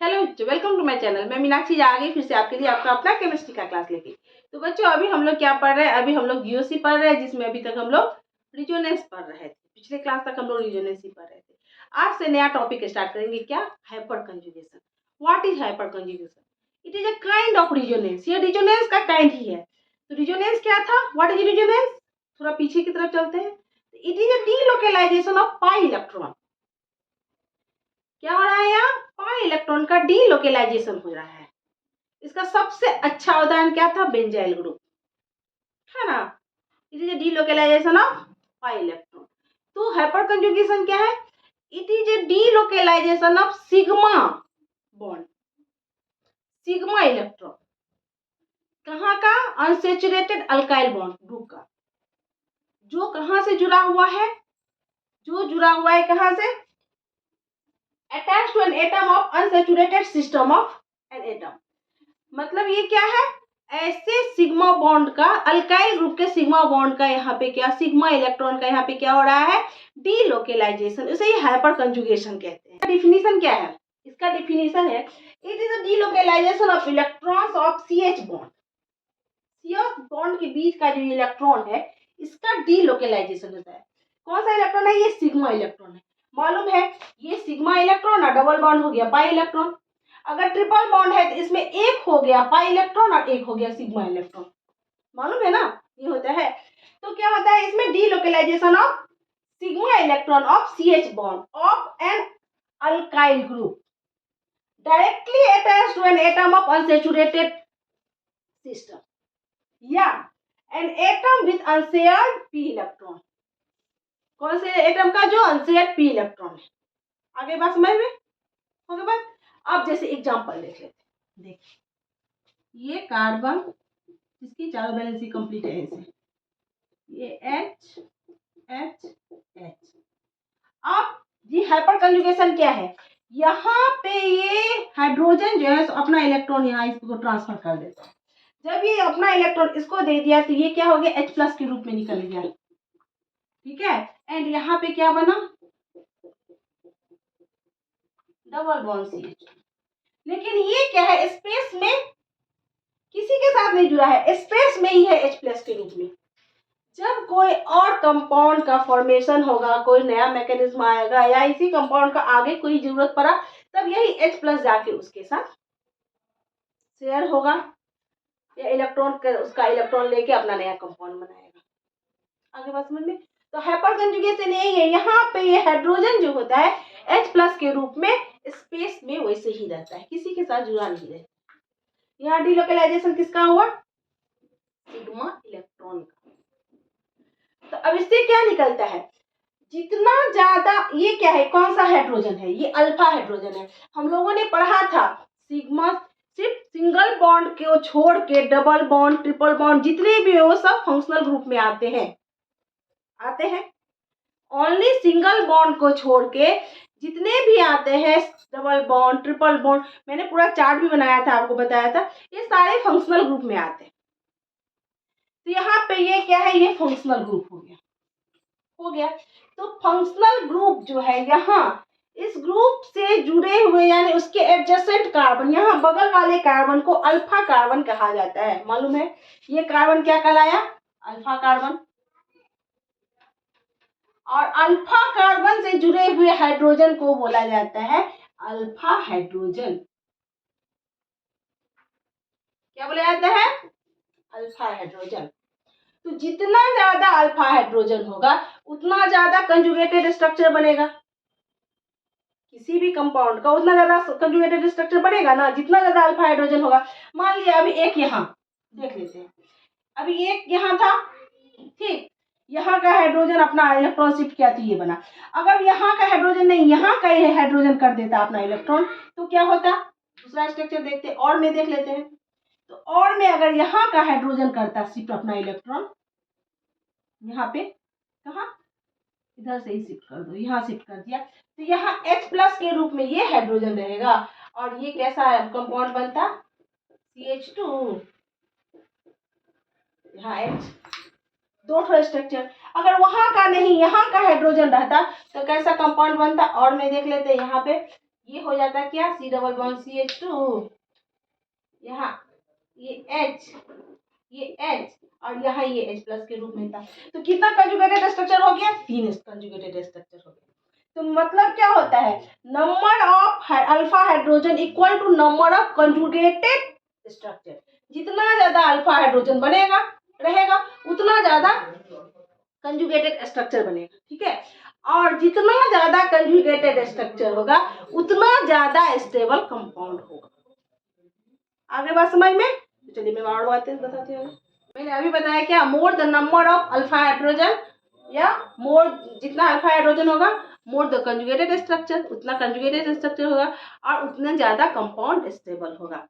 Hello बच्चों, welcome to my channel. मैं मीनाक्षी आ गई फिर से आपके लिए आपका अपना केमिस्ट्री का क्लास लेके। तो बच्चों अभी हम लोग क्या पढ़ रहे हैं? अभी हम लोग जीओसी पढ़ रहे हैं, जिसमें अभी तक हम लोग रिजोनेंस पढ़ रहे थे। पिछले क्लास तक हम लोग रिजोनेंस ही पढ़ रहे थे। आज से नया टॉपिक स्टार्ट करेंगे। क्या? Hyper conjugation. What is hyper conjugation? It is a kind of resonance. ये रिजोनेंस का काइंड ही है। तो रिजोनेंस क्या था? What is resonance? थोड़ा पीछे की तरफ चलते हैं। It is a delocalization of pi electron. क्या हो रहा है यहाँ? पाई इलेक्ट्रॉन का डीलोकेलाइजेशन हो रहा है। इसका सबसे अच्छा उदाहरण क्या था? बेंजाइल ग्रुप, है ना। It is delocalisation of pi electron. तो हाइपर कंजुगेशन क्या है? It is a delocalisation of sigma bond, sigma electron. कहाँ का? अनसेचुरेटेड अल्काइल बॉन्ड ग्रुप का। जो कहाँ से जुड़ा हुआ है? जो जुड़ा हुआ है कहाँ से? Attached to an atom of unsaturated system of an atom. मतलब ये क्या है? ऐसे सिग्मा बॉन्ड का, अल्काइल ग्रुप के सिग्मा बॉन्ड का यहाँ पे क्या, सिग्मा इलेक्ट्रॉन का यहाँ पे क्या हो रहा है? डीलोकेलाइजेशन। इसे ही हाइपर कंजुगेशन कहते हैं। डिफिनीशन क्या है इसका? डिफिनीशन है it is a delocalization of electrons of CH bond. CH bond के बीच का जो इलेक्ट्रॉन है, इसका डीलोकेलाइजेशन होता है। कौन सा इलेक्ट्रॉन है? ये सिग्मा इलेक्ट्रॉन है। मालूम है ये सिग्मा इलेक्ट्रॉन और डबल बॉन्ड हो गया पाई इलेक्ट्रॉन। अगर ट्रिपल बॉन्ड है तो इसमें एक हो गया पाई इलेक्ट्रॉन और एक हो गया सिग्मा इलेक्ट्रॉन। मालूम है ना ये होता है। तो क्या होता है इसमें? Delocalisation of sigma electron of CH bond of an alkyl group directly attached to an atom of unsaturated system या an atom with unshared P electron. कौन से एटम का? जो अनशेयर्ड पी इलेक्ट्रॉन है। आगे बात समझ में हो गई बात? अब जैसे एग्जांपल देख लेते हैं। देखिए ये कार्बन, इसकी चारों वैलेंसी कंप्लीट है ऐसे, ये H H H। अब ये हाइपर कंजुगेशन क्या है? यहाँ पे ये हाइड्रोजन जो है अपना इलेक्ट्रॉन यहाँ इसको ट्रांसफर कर देता है। जब ये अपना इलेक्ट्रॉन इसको दे दिया तो ये क्या हो गया? H+ के रूप में निकल गया। ठीक है। एंड यहाँ पे क्या बना? Double bond CH। लेकिन ये क्या है? स्पेस में किसी के साथ नहीं जुड़ा है, स्पेस में ही है H+ के रूप में। जब कोई और कंपाउंड का फॉर्मेशन होगा, कोई नया मैकेनिज्म आएगा या इसी कंपाउंड का आगे कोई जरूरत पड़ा, तब यही H+ जाके उसके साथ शेयर होगा या इलेक्ट्रॉन उसका इलेक्ट्रॉन लेके अपना नया कंपाउंड बनाएगा। आगे बात समझ में? तो हाइपर कंजुगेशन यही है। यहाँ पे ये हाइड्रोजन जो होता है H+ के रूप में स्पेस में वैसे ही रहता है, किसी के साथ जुड़ा नहीं रहता। यहाँ डीलोकेलाइजेशन किसका हुआ? सिग्मा इलेक्ट्रॉन का। तो अब इससे क्या निकलता है? जितना ज्यादा, ये क्या है? कौन सा हाइड्रोजन है? ये अल्फा हाइड्रोजन है। हम लोगों ने पढ़ा था सिग्मा सिर्फ सिंगल बॉन्ड को छोड़ के डबल बॉन्ड, ट्रिपल बॉन्ड जितने भी हो सब फंक्शनल ग्रुप में आते हैं। ओनली सिंगल बॉन्ड को छोड़ के जितने भी आते हैं, डबल बॉन्ड, ट्रिपल बॉन्ड, मैंने पूरा चार्ट भी बनाया था, आपको बताया था, ये सारे फंक्शनल ग्रुप में आते हैं। तो यहाँ पे ये क्या है? ये फंक्शनल ग्रुप हो गया। तो फंक्शनल ग्रुप जो है यहाँ, इस ग्रुप से जुड़े हुए यानी उसके एडजेसेंट कार्बन, यहाँ बगल वाले कार्बन को अल्फा कार्बन कहा जाता है। मालूम है ये कार्बन क्या कहलाया? Alpha carbon. और अल्फा कार्बन से जुड़े हुए हाइड्रोजन को बोला जाता है अल्फा हाइड्रोजन। क्या बोला जाता है? Alpha hydrogen. तो जितना ज्यादा अल्फा हाइड्रोजन होगा उतना ज्यादा कंजुगेटेड स्ट्रक्चर बनेगा। किसी भी कंपाउंड का उतना ज्यादा कंजुगेटेड स्ट्रक्चर बनेगा ना, जितना ज्यादा अल्फा हाइड्रोजन होगा। मान लिया अभी एक यहाँ देख लेते हैं, अभी एक यहाँ था, ठीक, यहाँ का हाइड्रोजन अपना इलेक्ट्रॉन शिफ्ट किया तो ये बना। अगर यहाँ का हाइड्रोजन नहीं, यहाँ का हाइड्रोजन कर देता अपना इलेक्ट्रॉन, तो क्या होता? दूसरा स्ट्रक्चर देखते, और में देख लेते हैं। तो और में अगर यहाँ का हाइड्रोजन करता शिफ्ट अपना इलेक्ट्रॉन, यहाँ पे कहा, इधर से ही शिफ्ट कर दो, यहाँ शिफ्ट कर दिया, तो यहाँ H+ के रूप में ये हाइड्रोजन रहेगा। और ये कैसा कंपाउंड बनता? CH2, यहाँ H, दो ठो स्ट्रक्चर। अगर वहां का नहीं, यहाँ का हाइड्रोजन रहता तो कैसा कंपाउंड बनता? और में देख लेते हैं यहाँ पे, ये हो जाता है क्या, C डबल बॉन्ड CH2, यहाँ ये H, ये H, और यहाँ ये H प्लस के रूप में था। तो कितना कंजुगेटेड स्ट्रक्चर हो गया, 3 कंजुगेटेड स्ट्रक्चर हो गया। तो मतलब क्या होता है, number of alpha hydrogen equal to number of conjugated structure. जितना ज्यादा अल्फा हाइड्रोजन बनेगा रहेगा उतना ज्यादा कंजुगेटेड स्ट्रक्चर बनेगा, ठीक है। और जितना ज्यादा कंजुगेटेड स्ट्रक्चर होगा उतना ज्यादा स्टेबल कंपाउंड होगा। आगे बात समझ में, तो चलिए मैं और बातें बताती हूँ। मैंने अभी बताया क्या, more the number of alpha hydrogen, या मोर जितना अल्फा हाइड्रोजन होगा मोर द कंजुगेटेड स्ट्रक्चर, उतना कंजुगेटेड स्ट्रक्चर होगा और उतना ज्यादा कंपाउंड स्टेबल होगा।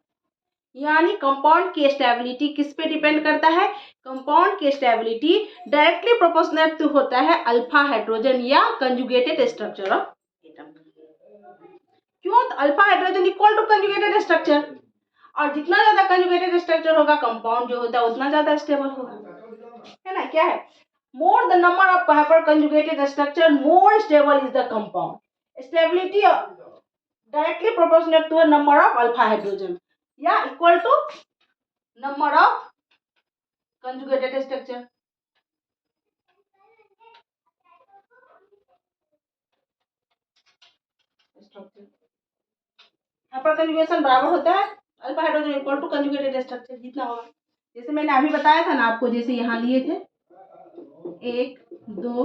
यानी कंपाउंड की स्टेबिलिटी किस पे डिपेंड करता है, कंपाउंड की स्टेबिलिटी डायरेक्टली प्रोपोर्शनल टू होता है अल्फा हाइड्रोजन या कंजुगेटेड स्ट्रक्चर ऑफ एटम। क्यों, alpha hydrogen equal to conjugated structure, और जितना ज्यादा कंजुगेटेड स्ट्रक्चर होगा कंपाउंड जो होता है उतना ज्यादा स्टेबल होगा, है ना। क्या है, more the number of hyper conjugated structure more stable is the compound stability directly proportional to a number of alpha hydrogen या equal to number of conjugated structure। Hyper conjugation बराबर होता है alpha hydrogen equal to conjugated structure जितना होगा। जैसे मैंने अभी बताया था ना आपको, जैसे यहाँ लिए थे 1 2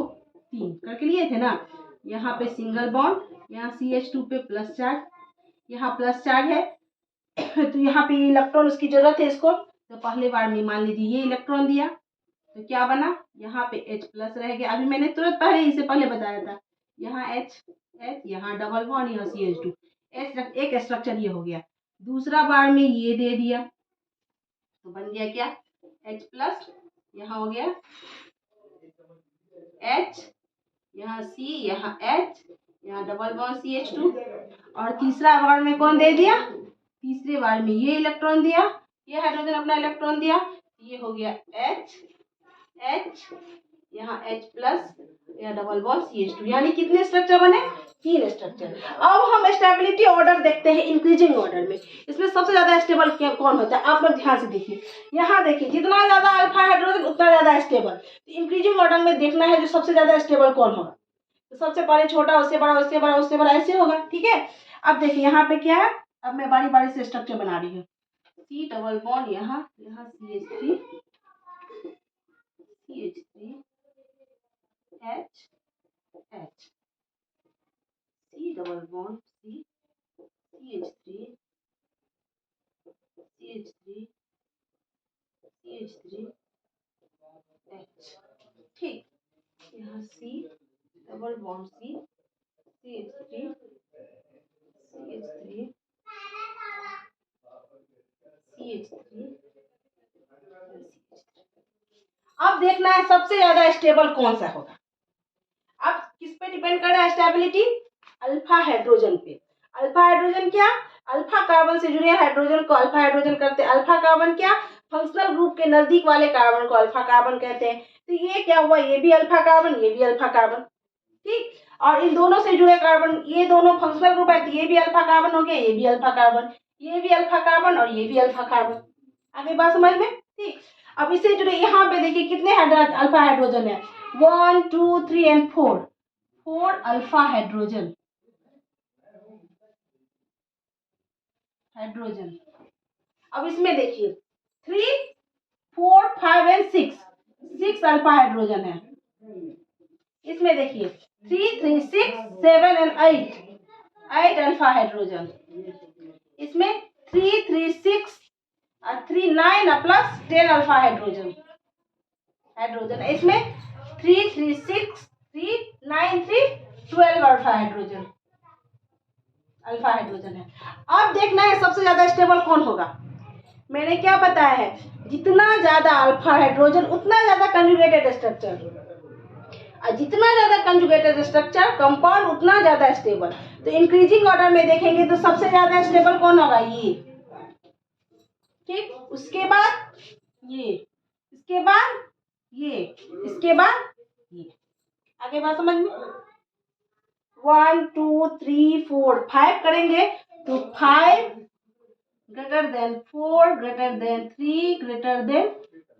3 करके लिए थे ना, यहाँ पे सिंगल बॉन्ड, यहाँ CH2 पे प्लस चार्ज, यहाँ प्लस चार्ज है तो यहाँ पे इलेक्ट्रॉन उसकी जरूरत है इसको, तो पहले बार में मान लीजिए ये इलेक्ट्रॉन दिया तो क्या बना, यहाँ पे H प्लस रह गया। अभी मैंने तुरंत पहले इससे पहले बताया था, यहाँ H यहाँ डबल बॉन्ड, यहाँ CH2, एक स्ट्रक्चर ये हो गया। दूसरा बार में ये दे दिया तो बन गया क्या, H प्लस, यहाँ हो गया H, यहाँ C, यहाँ H, यहाँ डबल बॉन्ड CH2, और तीसरा बार में कौन दे दिया, तीसरे बार में ये इलेक्ट्रॉन दिया, ये हाइड्रोजन अपना इलेक्ट्रॉन दिया, ये हो गया H, यहाँ H प्लस, यहाँ डबल बॉन्ड CH2, यानी कितने स्ट्रक्चर बने, 3 स्ट्रक्चर। अब हम स्टेबिलिटी ऑर्डर देखते हैं इंक्रीजिंग ऑर्डर में। इसमें सबसे ज्यादा स्टेबल कौन होता है, आप लोग ध्यान से देखिए। यहाँ देखिए जितना ज्यादा अल्फा हाइड्रोजन उतना ज्यादा स्टेबल। तो इंक्रीजिंग ऑर्डर में देखना है जो सबसे ज्यादा स्टेबल कौन होगा। तो सबसे पहले छोटा, उससे बड़ा, उससे बड़ा, उससे बड़ा, ऐसे होगा, ठीक है। अब देखिए यहाँ पे क्या है, अब मैं बारी बारी से स्ट्रक्चर बना रही हूँ। C डबल बॉन्ड, यहाँ CH3 H C double bond C CH3 H, ठीक। यहाँ C double bond C CH3 अब देखना है सबसे ज्यादा स्टेबल कौन सा होगा। अब किस पे डिपेंड कर रहा है स्टेबिलिटी, अल्फा हाइड्रोजन पे। अल्फा हाइड्रोजन क्या, अल्फा कार्बन से जुड़े हाइड्रोजन को अल्फा हाइड्रोजन करते हैं। अल्फा कार्बन क्या, फंक्शनल ग्रुप के नजदीक वाले कार्बन को अल्फा कार्बन कहते हैं। तो ये क्या हुआ, ये भी अल्फा कार्बन, ये भी अल्फा कार्बन, ठीक। और इन दोनों से जुड़े कार्बन, ये दोनों फंक्शनल ग्रुप है तो ये भी अल्फा कार्बन हो गया, ये भी अल्फा कार्बन, ये भी अल्फा कार्बन और ये भी अल्फा कार्बन। आगे बात समझ में, ठीक। अब इससे जुड़े यहाँ पे देखिए कितने अल्फा हाइड्रोजन है, 1 2 3 एंड 4 अल्फा हाइड्रोजन। अब इसमें देखिए 3 4 5 एंड 6 अल्फा हाइड्रोजन है। इसमें देखिए 3 3 6 7 एंड 8 अल्फा हाइड्रोजन। इसमें 3 3 6 और 3 9 प्लस 10 अल्फा हाइड्रोजन इसमें 3 3 6 3 9 3 12 अल्फा हाइड्रोजन है। अब देखना है सबसे ज्यादा स्टेबल कौन होगा। मैंने क्या बताया है, जितना ज्यादा अल्फा हाइड्रोजन उतना ज्यादा कंजुगेटेड स्ट्रक्चर, और जितना ज्यादा कंजुगेटेड स्ट्रक्चर कंपाउंड उतना ज्यादा स्टेबल। तो इंक्रीजिंग ऑर्डर में देखेंगे तो सबसे ज्यादा स्टेबल कौन होगा, ये, ठीक। उसके बाद ये, इसके बाद ये, इसके बाद ये। आगे बात समझ में, 1 2 3 4 5 करेंगे तो 5 greater than 4 greater than 3 greater than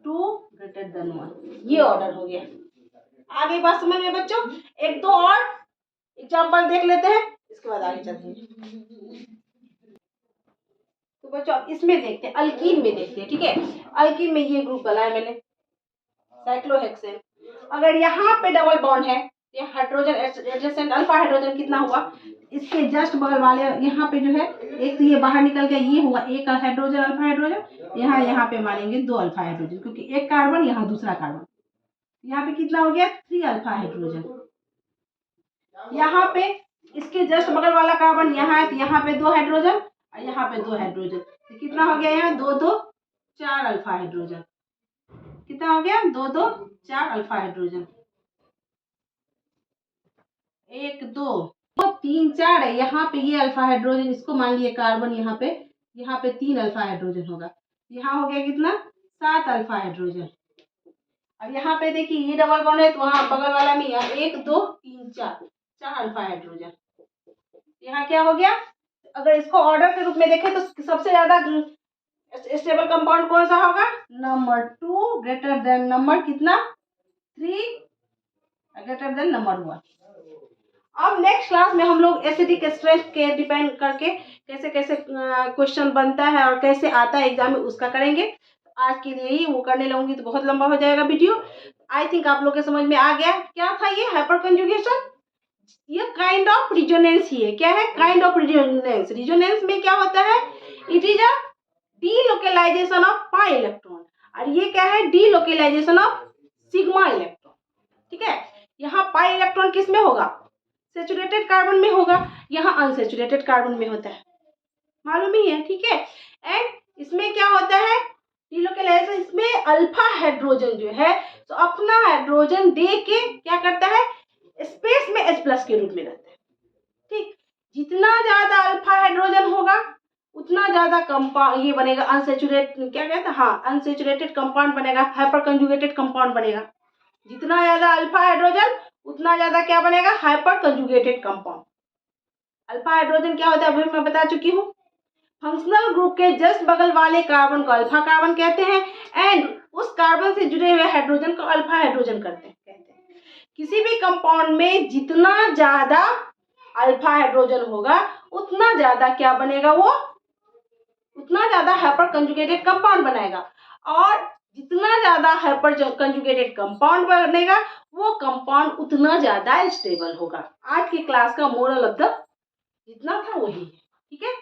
2 greater than 1। ये ऑर्डर हो गया। आगे बात समझ में बच्चों? एक दो और एग्जाम्पल देख लेते हैं, इसके बाद आगे चलेंगे। तो बच्चों अब इसमें देखते हैं, अल्कीन में देखते हैं। ठीक है, अल्कीन में ये ग्रुप बनाया मैंने साइक्लोहेक्सेन। अगर यहाँ पे डबल बॉन्ड है, ये हाइड्रोजन एडजेसेंट अल्फा हाइड्रोजन कितना हुआ, इसके जस्ट बगल वाले यहाँ पे जो है, एक तो ये बाहर निकल गया, ये हुआ एक हाइड्रोजन अल्फा हाइड्रोजन। यहाँ पे मानेंगे 2 अल्फा हाइड्रोजन, क्योंकि एक कार्बन यहाँ दूसरा कार्बन, यहाँ पे कितना हो गया 3 अल्फा हाइड्रोजन। यहाँ पे इसके जस्ट बगल वाला कार्बन यहाँ है, तो यहाँ पे 2 हाइड्रोजन और यहाँ पे 2 हाइड्रोजन, तो कितना हो गया यहाँ 2 2 4 अल्फा हाइड्रोजन। कितना हो गया 2 2 4 अल्फा हाइड्रोजन। 1 2 3 4 है, यहाँ पे ये अल्फा हाइड्रोजन, इसको मान लिए कार्बन, यहाँ पे 3 अल्फा हाइड्रोजन होगा। यहाँ हो गया कितना 7 अल्फा हाइड्रोजन। अब यहाँ पे देखिए ये डबल बॉन्ड है, तो वहाँ बगल वाला में यहाँ 1 2 3 4 अल्फा हाइड्रोजन। यहाँ क्या हो गया, अगर इसको ऑर्डर के रूप में देखें तो सबसे ज्यादा स्टेबल कंपाउंड कौन सा होगा, नंबर 2 ग्रेटर देन नंबर कितना 3 ग्रेटर देन नंबर 1। अब नेक्स्ट क्लास में हम लोग एसिडिक स्ट्रेंथ के डिपेंड करके कैसे कैसे क्वेश्चन बनता है और कैसे आता है एग्जाम में, उसका करेंगे। आज के लिए ही वो करने लगूंगी तो बहुत लंबा हो जाएगा वीडियो। आई थिंक आप लोग के समझ में आ गया क्या था ये हाइपर कंजुगेशन। ये काइंड ऑफ रिजोनेंस ही है। क्या है, काइंड ऑफ रिजोनेंस। रिजोनेंस में क्या होता है, it is a delocalization of pi electron, और ये क्या है, डीलोकेलाइजेशन ऑफ सिग्मा इलेक्ट्रॉन। ठीक है, यहाँ पाई इलेक्ट्रॉन किस में होगा, सेचुरेटेड कार्बन में होगा, यहाँ अनसेचुरेटेड कार्बन में होता है, मालूम ही है। ठीक है, एंड इसमें क्या होता है डीलोकेलाइजेशन, इसमें अल्फा हाइड्रोजन जो है तो अपना हाइड्रोजन दे के क्या करता है, स्पेस में H+ के रूप में रहता है। ठीक, जितना ज्यादा अल्फा हाइड्रोजन होगा उतना ज्यादा कंपाउंड ये बनेगा, अनसेचुरेट क्या कहते हैं, हाँ अनसेचुरेटेड कंपाउंड बनेगा, हाइपर कंजुगेटेड कंपाउंड बनेगा। जितना ज्यादा अल्फा हाइड्रोजन उतना ज्यादा क्या बनेगा, hyper conjugated compound. Alpha hydrogen क्या होता है अभी मैं बता चुकी हूँ, फंक्शनल ग्रुप के जस्ट बगल वाले कार्बन को अल्फा कार्बन कहते हैं, एंड उस कार्बन से जुड़े हुए हाइड्रोजन को अल्फा हाइड्रोजन कहते हैं। किसी भी कंपाउंड में जितना ज्यादा अल्फा हाइड्रोजन होगा उतना ज्यादा क्या बनेगा, वो उतना ज्यादा हाइपर कंजुगेटेड कंपाउंड बनाएगा, और जितना ज्यादा हाइपर कंजुगेटेड कंपाउंड बनेगा वो कंपाउंड उतना ज्यादा स्टेबल होगा। आज की क्लास का मोरल ऑफ द जितना था वही है। ठीक है,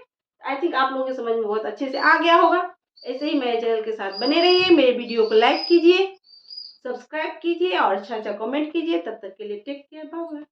आई थिंक आप लोगों के समझ में बहुत अच्छे से आ गया होगा। ऐसे ही मेरे चैनल के साथ बने रहिए, मेरे वीडियो को लाइक कीजिए, सब्सक्राइब कीजिए और अच्छा अच्छा कमेंट कीजिए। तब तक के लिए टेक केयर, बाय बाय।